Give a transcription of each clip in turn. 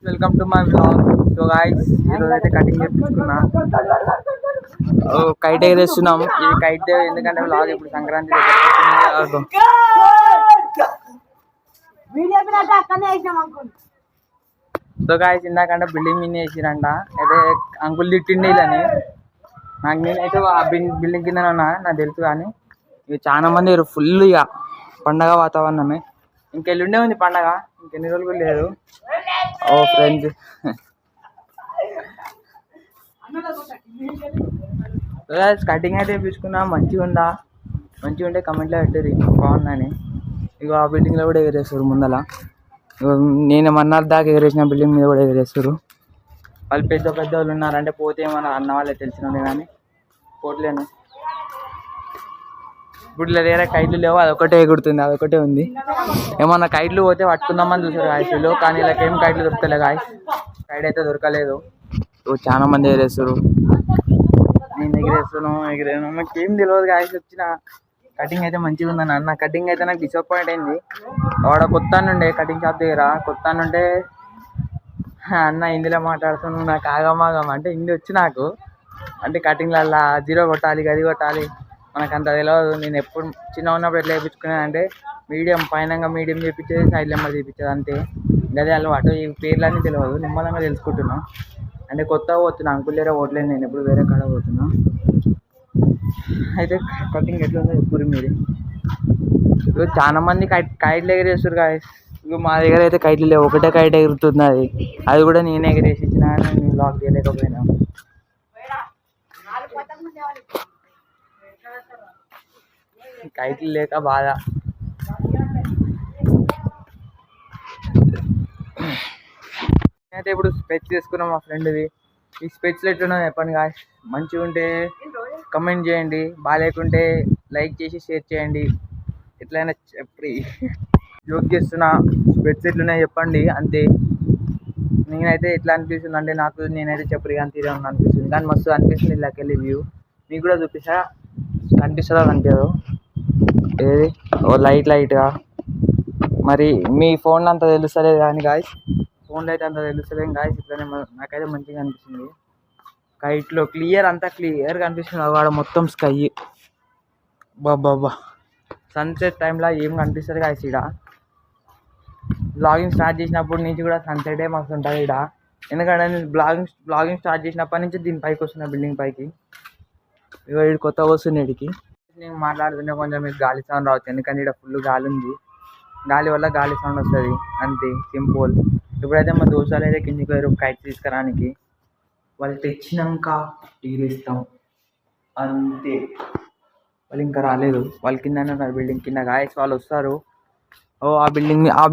Welcome to my blog. So guys, ఈరోజు అయితే cutting చేయించుకున్నా. కైట్ ఎగరేస్తున్నాం. ఇది కైట్ ఎందుకంటే బ్లాగ్ ఇప్పుడు సంక్రాంతి సో గాయ్స్, ఇందాకంటే బిల్డింగ్ మీద వేసిరంట. అయితే అంకుల్ తిట్టిండి అని నాకు. నేనైతే ఆ బిల్డింగ్ కింద ఉన్నా, నాకు తెలుసు. కానీ ఇక చాలా మంది ఫుల్ ఇక పండగ వాతావరణమే. ఇంకెళ్ళుండే ఉంది పండగ, ఇంకెన్ని రోజులు లేదు. ఓ ఫ్రెండ్స్, కటింగ్ అయితే తీసుకున్నా. మంచిగా ఉందా? మంచిగా ఉంటే కమెంట్లో పెట్టేది బాగుందని. ఇక ఆ బిల్డింగ్లో కూడా ఎగరేస్తారు ముందల. నేను మన్నాడు దాకా ఎగరేసిన బిల్డింగ్ మీద కూడా ఎగరేస్తారు. వాళ్ళు పెద్ద పెద్ద వాళ్ళు ఉన్నారంటే పోతే ఏమన్నా అన్న వాళ్ళే తెలిసిన కానీ పోట్లేను. ఇప్పుడు వేరే కైట్లు లేవు, అదొకటే ఎగురుతుంది, అదొకటే ఉంది. ఏమన్నా కైట్లు పోతే పట్టుకుందామని చూసారు గాయస్లో, కానీ ఇలా ఏం కైట్లు దొరుకుతలే గాయస్. కైట్ అయితే దొరకలేదు. చాలా మంది ఎగరేస్తారు. నేను ఎగిరేను నాకు ఏం తెలియదు గాయస్. వచ్చిన కటింగ్ అయితే మంచిగా ఉందని అన్న. కటింగ్ అయితే నాకు డిసప్పాయింట్ అయింది. వాడ కొత్త నుండే కటింగ్ షాప్ దగ్గర కొత్త నుండే అన్న హిందీలో మాట్లాడుతున్నాను. నాకు ఆగమాగం అంటే హిందీ వచ్చి నాకు అంటే కటింగ్లల్లా జీరో కొట్టాలి, గది కొట్టాలి, మనకు అంత తెలియదు. నేను ఎప్పుడు చిన్న ఉన్నప్పుడు ఎట్లా చేయించుకున్నాను అంటే మీడియం పైనంగా మీడియం చేయించేది, సైడ్ నెంబర్ చేయించేది అంతే. గది అలవాటు. ఈ పేర్లన్నీ తెలియదు, నిమ్మలంగా తెలుసుకుంటున్నా. అంటే కొత్తగా పోతున్నా, అంకుల్ దగ్గర పోవట్లేదు, నేను ఎప్పుడు వేరే కాడ పోతున్నా. అయితే కటింగ్ ఎట్లుందో ఎప్పుడు మీరు ఇప్పుడు చాలా మంది కైట్లు ఎగరేస్తారు గాయస్. ఇక మా దగ్గర అయితే కైట్లు లేవు, ఒకటే కైట్ ఎగురుతుంది. అది కూడా నేనే ఎగరేసి ఇచ్చిన, నేను లాక్ చేయలేకపోయినా. కైట్లు లేక బాధ. నేనైతే ఇప్పుడు స్పెచ్ తీసుకున్నాం మా ఫ్రెండ్ది. ఈ స్పెచ్లు ఎట్లున్నా చెప్పండి గాయస్. మంచిగా ఉంటే కమెంట్ చేయండి, బాగాలేకుంటే లైక్ చేసి షేర్ చేయండి. ఎట్లయినా చెప్పి జోక్ చేస్తున్నా. స్పెట్స్ ఎట్లున్నాయి చెప్పండి అంతే. నేనైతే ఎట్లా అనిపిస్తుంది అంటే నేనైతే చెప్పరు కానీ తీరే అనిపిస్తుంది, కానీ మస్తు అనిపిస్తుంది. ఇలాకి వెళ్ళి వ్యూ మీకు కూడా చూపిస్తా. కనిపిస్తుందా కనిపించదు ఏది ఓ లైట్గా. మరి మీ ఫోన్లో అంత తెలుస్తలేదు కానీ గాయస్, ఫోన్లో అయితే అంత తెలుస్తలేదు గాయస్. ఇట్లనే నాకైతే మంచిగా అనిపిస్తుంది. కైట్లో అంతా క్లియర్గా అనిపిస్తుంది. వాడు మొత్తం స్కై బాబా. సన్సెట్ టైంలో ఏం కనిపిస్తుంది గాయస్. ఇక్కడ బ్లాగింగ్ స్టార్ట్ చేసినప్పటి నుంచి కూడా సన్సెటే మస్తు ఉంటుంది ఇక్కడ. ఎందుకంటే నేను బ్లాగింగ్ స్టార్ట్ చేసినప్పటి నుంచి దీని పైకి వస్తున్నా, బిల్డింగ్ పైకి. ఇక ఇటు కొత్తగా వస్తుంది. ఇడికి నేను మాట్లాడుతుంటే కొంచెం మీకు గాలి సౌండ్ రావచ్చు, ఎందుకంటే ఇక్కడ ఫుల్ గాలి ఉంది. గాలి వల్ల గాలి సౌండ్ వస్తుంది అంతే, సింపుల్. ఇప్పుడైతే మా దోస్తులు అయితే కిందికి పోయారు కైట్ తీసుకురానికి. వాళ్ళు తెచ్చినాక తీరిస్తాం అంతే. వాళ్ళు ఇంకా రాలేదు, వాళ్ళు కింద బిల్డింగ్ కింద గాయస్. వాళ్ళు వస్తారు. ఆ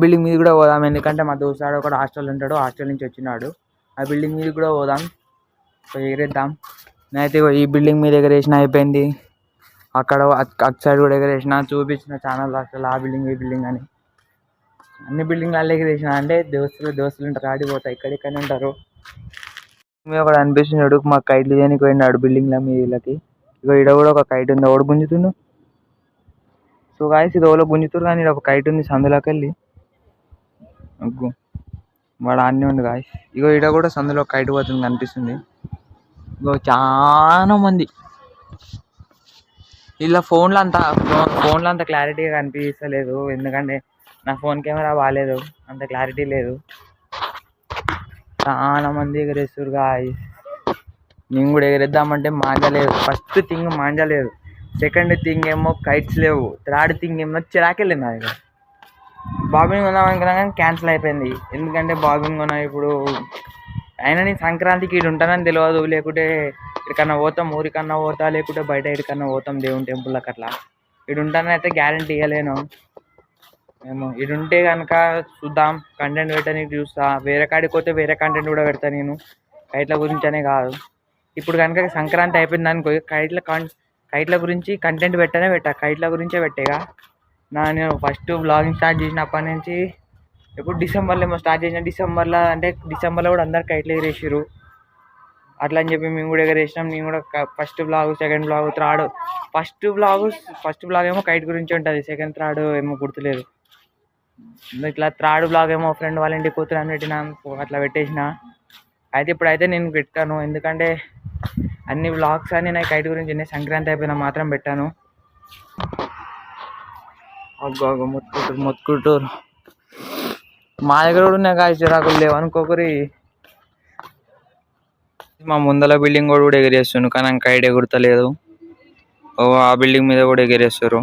బిల్డింగ్ మీద కూడా పోదాం, ఎందుకంటే మా దోస్తాడు ఒకటి హాస్టల్ ఉంటాడు, హాస్టల్ నుంచి వచ్చినాడు. ఆ బిల్డింగ్ మీద కూడా పోదాం, ఎగరేద్దాం. నేనైతే ఈ బిల్డింగ్ మీద ఎగరేసిన అయిపోయింది. అక్కడ అటు సైడ్ కూడా ఎగరేసిన, చూపించిన ఛానల్ అసలు ఆ బిల్డింగ్ ఈ బిల్డింగ్ అని. అన్ని బిల్డింగ్లలో ఎగరేసిన. అంటే దోస్తులు ఉంటారు, ఆడిపోతాయి, ఇక్కడిక్కడనే ఉంటారు. మేము ఒకటి అనిపిస్తున్నాడు, మాకు కైట్లు దేనికి పోయినాడు బిల్డింగ్ల మీదకి. ఇక ఇక్కడ కూడా ఒక కైట్ ఉంది, ఒకటి గుంజుతుండు. సో గాయస్, ఇది ఎవరో గుంజుతురు కానీ ఇక్కడ ఒక కైట్ ఉంది సందులోకి వెళ్ళి. వాడు అన్నీ ఉంది గాయస్. ఇగో ఇక్కడ కూడా సందులో కైట్ పోతుంది కనిపిస్తుంది. ఇగో చాలా మంది. ఇలా ఫోన్లో అంత క్లారిటీగా కనిపిస్తలేదు, ఎందుకంటే నా ఫోన్ కెమెరా బాగాలేదు, అంత క్లారిటీ లేదు. చాలా మంది ఎగరేస్తారు గాయస్. నేను కూడా ఎగరేద్దామంటే మాంజలేదు. ఫస్ట్ థింగ్ మాంజలేదు, సెకండ్ థింగ్ ఏమో కైట్స్ లేవు, థర్డ్ థింగ్ ఏమో చిరాకెళ్ళింది. నా దగ్గర బాబిన్ కొన్నాం అనుకున్నా కానీ క్యాన్సిల్ అయిపోయింది. ఎందుకంటే బాబిన్ కొన్నా ఇప్పుడు అయినా నేను సంక్రాంతికి ఇటు ఉంటానని తెలియదు, లేకుంటే ఇక్కడికన్నా పోతాం, ఊరికన్నా పోతా, లేకుంటే బయట ఎక్కడికన్నా పోతాం దేవుని టెంపుల్కి. అట్లా ఇటు ఉంటానని అయితే గ్యారంటీ ఇవ్వలేను. మేము ఇటు ఉంటే కనుక చూద్దాం, కంటెంట్ పెట్టడానికి చూస్తా. వేరే కాడికి పోతే వేరే కంటెంట్ కూడా పెడతాను నేను, కైట్ల గురించి అనే కాదు. ఇప్పుడు కనుక సంక్రాంతి అయిపోయింది అనుకో, కైట్ల గురించి కంటెంట్ పెట్టా, కైట్ల గురించే పెట్టేగా. నేను ఫస్ట్ బ్లాగింగ్ స్టార్ట్ చేసినప్పటి నుంచి ఇప్పుడు డిసెంబర్లో ఏమో స్టార్ట్ చేసిన. డిసెంబర్లో కూడా అందరు కైట్లు ఎగరేసారు. అట్లా అని చెప్పి మేము కూడా ఎగరేసినాం. నేను కూడా first blog, second blog, third. First blog ఏమో కైట్ గురించి ఉంటుంది, సెకండ్ థర్డ్ ఏమో గుర్తులేదు. ఇట్లా థర్డ్ బ్లాగ్ ఏమో ఫ్రెండ్ వాళ్ళ ఇంటికి కూతురు పెట్టినా అట్లా పెట్టేసిన. అయితే ఇప్పుడైతే నేను పెట్టాను, ఎందుకంటే అన్ని బ్లాగ్స్ అన్ని నాకు కైట్ గురించి ఉన్నాయి. సంక్రాంతి అయిపోయినా మాత్రం పెట్టాను. మొత్తుకుంటూరు మా దగ్గర కూడా ఉన్నాయి కాయ చిరాకులు లేవు అనుకోకరి. మా ముందల బిల్డింగ్ కూడా ఎగిరేస్తుండు, కానీ కైట్ ఎగురుతలేదు. ఆ బిల్డింగ్ మీద కూడా ఎగిరేస్తారు.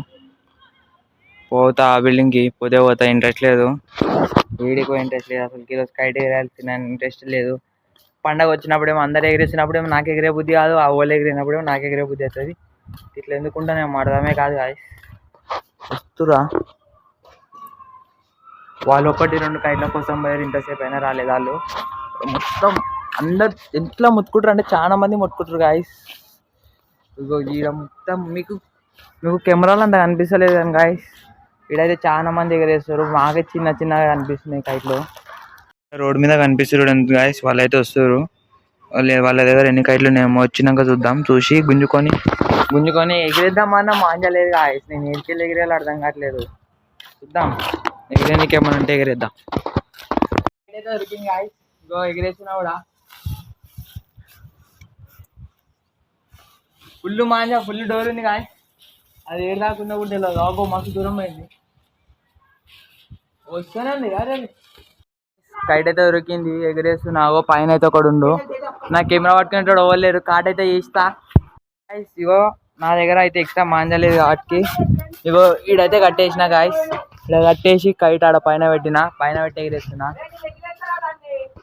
పోతా ఆ బిల్డింగ్కి పోతా ఇంట్రెస్ట్ లేదు, వీడికి ఇంట్రెస్ట్ లేదు, అసలు ఈరోజు కైట్ ఎగరాల్సిన ఇంట్రెస్ట్ లేదు. పండగ వచ్చినప్పుడేమో అందరు ఎగిరేసినప్పుడేమో నాకు ఎగిరే బుద్ధి కాదు, ఆ వాళ్ళు ఎగిరినప్పుడేమో నాకు ఎగిరే బుద్ధి అవుతుంది. ఇట్లా ఎందుకుంటా నేను అర్థమే కాదు. వస్తురా వాళ్ళు 1-2 కైట్ల కోసం పోయారు, ఇంతసేపు అయినా రాలేదు వాళ్ళు. మొత్తం అందరు ఎంతలా ముట్టుకుంటారు అంటే చాలా మంది ముట్టుకుంటారు గాయస్. ఇగో ఈడ మొత్తం మీకు కెమెరాలు అంత కనిపిస్తలేదు కానీ గాయస్, ఈడైతే చాలా మంది ఎగరేస్తారు. మాకే చిన్నగా కనిపిస్తున్నాయి కైట్లు. రోడ్ మీద కనిపిస్తారు గాయస్, వాళ్ళైతే వస్తారు. వాళ్ళ దగ్గర ఎన్ని కైట్లు ఉన్నాయేమో వచ్చినాక చూద్దాం. చూసి గుంజుకొని ఎగిరేద్దామన్నా మాంజలేదు గాయస్. నేను ఎగిరెళ్ళి ఎగిరేయాలి అర్థం కావట్లేదు. చూద్దాం, ఎగిరేనికి ఏమన్నా ఉంటే ఎగిరేద్దాం. దొరికింది గాయస్, ఇగో ఎగిరేసినా కూడా ఫుల్ మాంజా, ఫుల్ డోర్ ఉంది గాయస్. అది ఏడు దాకుండా కూడా తెలియదు. ఆగో మస్తు దూరం అయింది, వస్తానండి. అరే కైట్ అయితే దొరికింది, ఎగిరేస్తున్నా. ఆగో పైన అయితే ఒకడు ఉండు, నా కెమెరా పట్టుకునేటోడు అవ్వలేరు. కాట్ అయితే చేస్తా. ఇగో నా దగ్గర అయితే ఎక్స్ట్రా మాంజలేదు కాబట్టి ఇగో ఈడైతే కట్టేసిన గాయస్. ఇలా కట్టేసి కైట్ ఆడ పైన పెట్టి ఎగిరేస్తున్నా.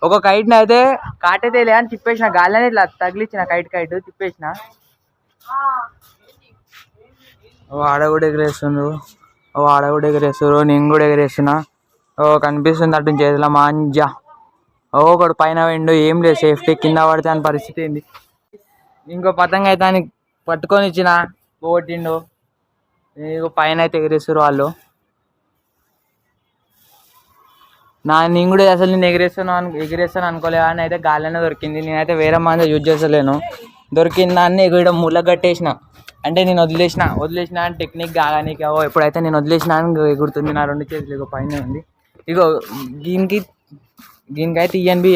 ఒక కైట్ని అయితే కాటైతే లే అని తిప్పేసిన, గాలిని ఇట్లా తగిలిచ్చిన కైట్ తిప్పేసిన. ఆడ కూడా ఎగిరేస్తున్నారు, నేను కూడా ఎగిరేస్తున్నా. కనిపిస్తుంది అటు చేతిలో మాంజా. ఒకడు పైన వెండు, ఏం లేదు సేఫ్టీ, కింద పడితే అని పరిస్థితి ఏంది. ఇంకో పతంగ అయితే అని పట్టుకొని ఇచ్చిన, పోగొట్టిండు. ఇంకో పైన అయితే ఎగిరేస్తారు వాళ్ళు. నేను కూడా అసలు నేను ఎగిరేస్తాను అనుకోలేదు, అని అయితే గాలిలోనే దొరికింది. నేనైతే వేరే మాంజా యూజ్ చేస్తలేను, దొరికింది దాన్ని ఎగుడ మూల కట్టేసిన. అంటే నేను వదిలేసిన అని టెక్నిక్ కాగానికి. ఎప్పుడైతే నేను వదిలేసిన అని ఎగురుతుంది. నా 2 చేతులు పైన ఉంది. ఇగో దీనికైతే ఇయ్యను.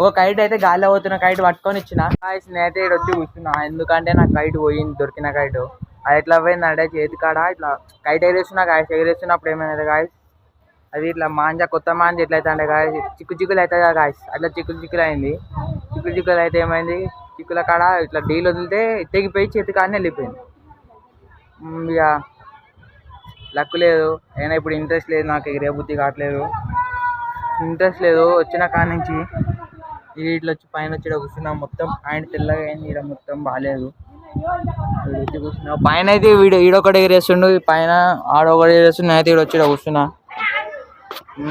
ఒక కైట్ అయితే గాలిలో పోతున్న కైట్ పట్టుకొని ఇచ్చిన. నేనైతే ఇక్కడ వచ్చి కూర్చున్నా, ఎందుకంటే నాకు కైట్ పోయింది, దొరికిన కైట్. అది ఎట్లా పోయిందంటే చేతి కాడ ఇట్లా కైట్ ఎగిరేస్తున్నప్పుడు ఏమైనా గాయస్, అది ఇట్లా కొత్త మాంజా ఎట్లయితే అంటే గాయస్ చిక్కులు అవుతుంది కదా గాయస్, అట్లా చిక్కులు అయింది. చిక్కులు అయితే ఏమైంది, చిక్కుల కాడ ఇట్లా డీల్ వదిలితే తెగిపోయి చేతి కాడనే వెళ్ళిపోయింది. ఇక లక్ లేదు. అయినా ఇప్పుడు ఇంట్రెస్ట్ లేదు, నాకు ఎగిరే బుద్ధి కావట్లేదు, ఇంట్రెస్ట్ లేదు. వచ్చిన కాడ నుంచి ఇట్లా వచ్చి పైన వచ్చి కూర్చున్నా. మొత్తం ఆయన తెల్లగా అయింది, ఇక్కడ మొత్తం బాగాలేదు. వచ్చి కూర్చున్నా పైన అయితే ఈడొకటి ఎగిరేస్తుండు, పైన ఆడొకటి ఎగిరేస్తుండు. అయితే ఇక్కడ వచ్చి కూర్చున్నా.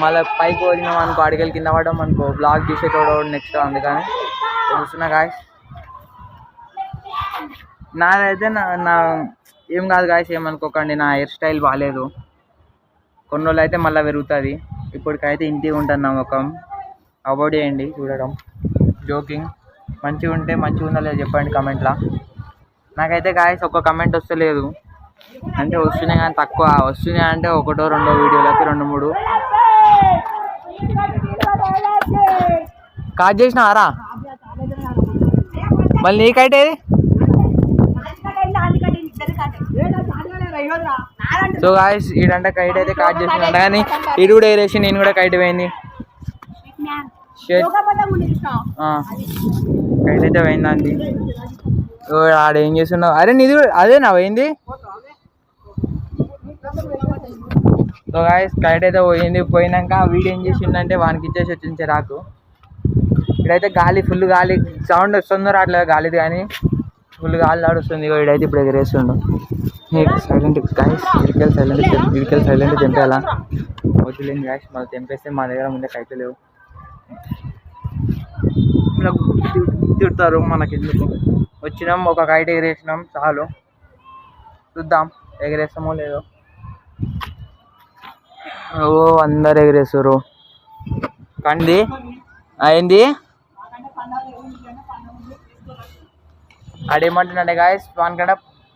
మళ్ళీ పైకి వదిలినాం అనుకో, అడిగెళ్ళి కింద పడ్డాం అనుకో, బ్లాగ్ తీసేటోడు నెక్స్ట్. అందుకని కూర్చున్నా గాయస్. నాదైతే నా ఏం కాదు గాయస్, ఏమనుకోకండి, నా హెయిర్ స్టైల్ బాగాలేదు. కొన్ని రోజులు అయితే మళ్ళీ పెరుగుతుంది. ఇప్పటికైతే ఇంటికి ఉంటుంది నా ముఖం. అవాయిడ్ చేయండి చూడడం, జోకింగ్. మంచిగా ఉంటే మంచిగా ఉందా లేదు చెప్పండి కమెంట్లో. నాకైతే గాయస్ ఒక్క కమెంట్ వస్తలేదు, అంటే వస్తున్నాయి కానీ తక్కువ వస్తున్నాయి. అంటే 1-2 వీడియోలకి 2-3 కాట్ చేసినారా. మళ్ళీ నీకైతే సో గాయస్ ఈడంటే కైట్ అయితే కాట్ చేసినట్ట, కానీ ఈడు కూడా ఎగిరేసి నేను కూడా కైట్ పోయింది. కైట్ అయితే పోయిందండి. ఆడేం చేస్తున్నావు? అరే నీది అదే నా పోయింది. సో గాయస్ కైట్ అయితే పోయినాక వీడు ఏం చేసిండంటే వానికి ఇచ్చేసి వచ్చింది రాకు. ఇక్కడైతే ఫుల్ గాలి సౌండ్ వస్తుందో రావట్లేదు గాలిది, కానీ ఫుల్ గాలి ఆడుస్తుంది. వీడైతే ఇప్పుడు ఎగిరేస్తుండు. సైలెంట్ గాయస్, ఇడికెళ్ళి సైలెంట్ తెంపేలా వద్దులేండి గాయస్. మళ్ళీ తెంపేస్తే మా దగ్గర ముందే కైట్లు లేవు, ఇలా తిడతారు మనకి ఎందుకు. వచ్చినాం, ఒక కైట్ ఎగిరేసినాం చాలు. చూద్దాం ఎగిరేస్తామో లేదో. అందరు ఎగిరేస్తారు. కండి అయింది. ఆడేమంటున్నాడే గాయస్, వాడికంటే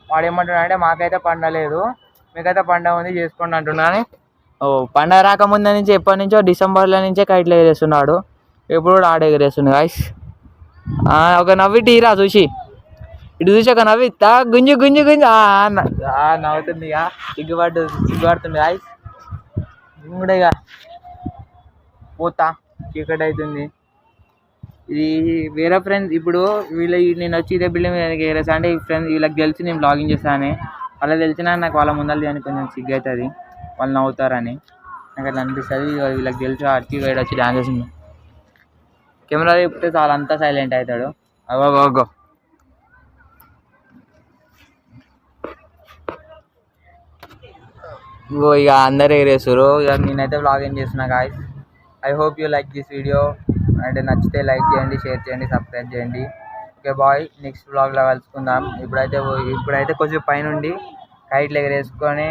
వాడేమంటున్నాడంటే మాకైతే పండలేదు, మీకైతే పండగ ఉంది చేసుకోండి అంటున్నా. ఓ పండగ రాకముందు నుంచి ఎప్పటి నుంచో డిసెంబర్లో నుంచే కైట్లు ఎగరేస్తున్నాడు. ఎప్పుడు కూడా ఆడ ఎగరేస్తుంది గాయస్. ఒక నవ్వి టీరా చూసి ఇటు చూసి ఒక నవ్వి గుంజు గుంజు గుంజు నవ్వుతుంది. ఇక సిగ్గుపడుతుంది గాయస్. కూడా ఇక పోతా, చీకటి అవుతుంది. ఇది వేరే ఫ్రెండ్స్ ఇప్పుడు నేను వచ్చి ఇదే బిల్డింగ్ ఎగరేసా అంటే ఈ ఫ్రెండ్స్ వీళ్ళకి తెలిసి నేను బ్లాగింగ్ చేస్తానని. వాళ్ళకి తెలిసినా నాకు వాళ్ళ ముందర అని కొంచెం సిగ్గు అవుతుంది, వాళ్ళు నవ్వుతారని నాకు అట్లా అనిపిస్తుంది. వీళ్ళకి తెలిసి వచ్చి వేడి వచ్చి డాన్స్ చేసింది. కెమెరా చెప్తే చాలా అంతా సైలెంట్ అవుతాడు. అగో ఇక అందరు ఎగరేస్తారు. ఇక నేనైతే బ్లాగింగ్ చేస్తున్నా guys. I hope you like this video. అంటే నచ్చితే లైక్ చేయండి, షేర్ చేయండి, సబ్స్క్రైబ్ చేయండి. ఓకే బాయ్, నెక్స్ట్ బ్లాగ్లో కలుసుకుందాం. ఇప్పుడైతే కొంచెం పైనుండి కైట్లు ఎగరేసుకొని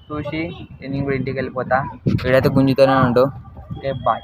చూసి నేను కూడా ఇంటికి వెళ్ళిపోతా. వీడైతే గుంజుతూనే ఉండు. Okay bye.